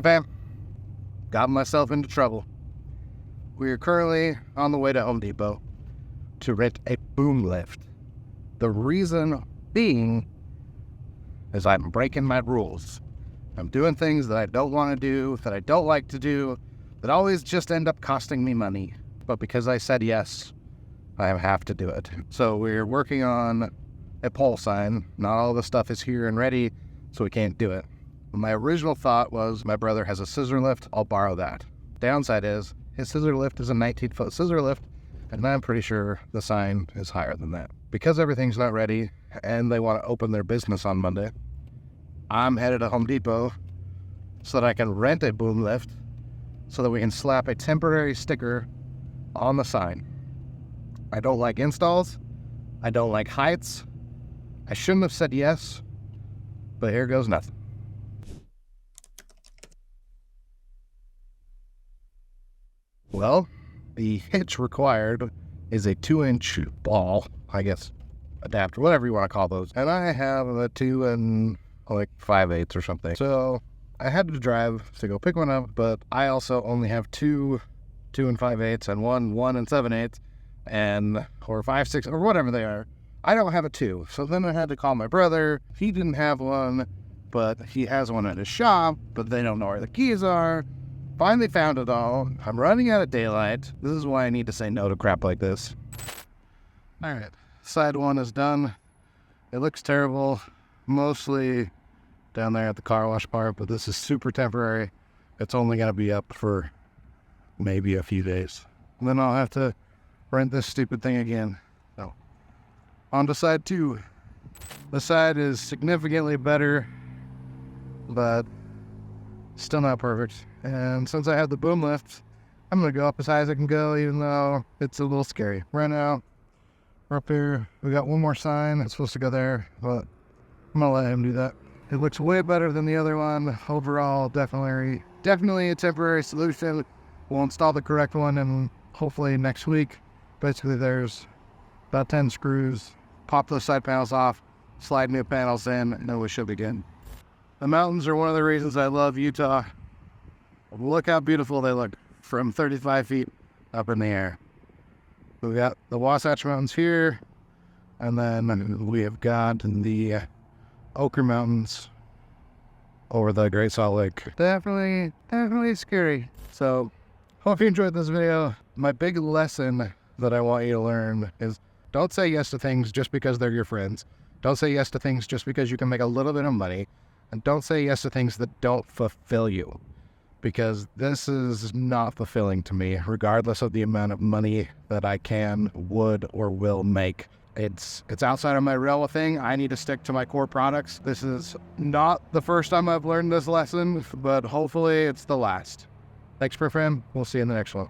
Fam, got myself into trouble. We are currently on the way to Home Depot to rent a boom lift. The reason being is I'm breaking my rules. I'm doing things that I don't want to do, that I don't like to do, that always just end up costing me money. But because I said yes, I have to do it. So we're working on a pole sign. Not all the stuff is here and ready, so we can't do it. My original thought was my brother has a scissor lift, I'll borrow that. Downside is his scissor lift is a 19-foot scissor lift, and I'm pretty sure the sign is higher than that. Because everything's not ready and they want to open their business on Monday, I'm headed to Home Depot so that I can rent a boom lift so that we can slap a temporary sticker on the sign. I don't like installs. I don't like heights. I shouldn't have said yes, but here goes nothing. Well, the hitch required is a 2-inch ball, I guess, adapter, whatever you want to call those. And I have a 2 and 5/8 or something. So I had to drive to go pick one up, but I also only have 2 and 5/8 and 1 and 7/8 and or 5/6 or whatever they are. I don't have a 2. So then I had to call my brother. He didn't have one, but he has one at his shop, but they don't know where the keys are. Finally found it all. I'm running out of daylight. This is why I need to say no to crap like this. All right, side one is done. It looks terrible, mostly down there at the car wash part, but this is super temporary. It's only gonna be up for maybe a few days. And then I'll have to rent this stupid thing again. So, on to side 2. The side is significantly better, but still not perfect. And since I have the boom lift, I'm gonna go up as high as I can go, even though it's a little scary. Right now, we're up here. We got one more sign that's supposed to go there, but I'm gonna let him do that. It looks way better than the other one. Overall, definitely a temporary solution. We'll install the correct one, and hopefully next week. Basically, there's about 10 screws. Pop those side panels off, slide new panels in, and then we should be good. The mountains are one of the reasons I love Utah. Look how beautiful they look from 35 feet up in the air. We got the Wasatch Mountains here, and then we have got the Ochre Mountains over the Great Salt Lake. Definitely scary. So, hope you enjoyed this video. My big lesson that I want you to learn is don't say yes to things just because they're your friends. Don't say yes to things just because you can make a little bit of money. And don't say yes to things that don't fulfill you. Because this is not fulfilling to me, regardless of the amount of money that I can, would, or will make. It's outside of my realm of thing. I need to stick to my core products. This is not the first time I've learned this lesson, but hopefully it's the last. Thanks for fam. We'll see you in the next one.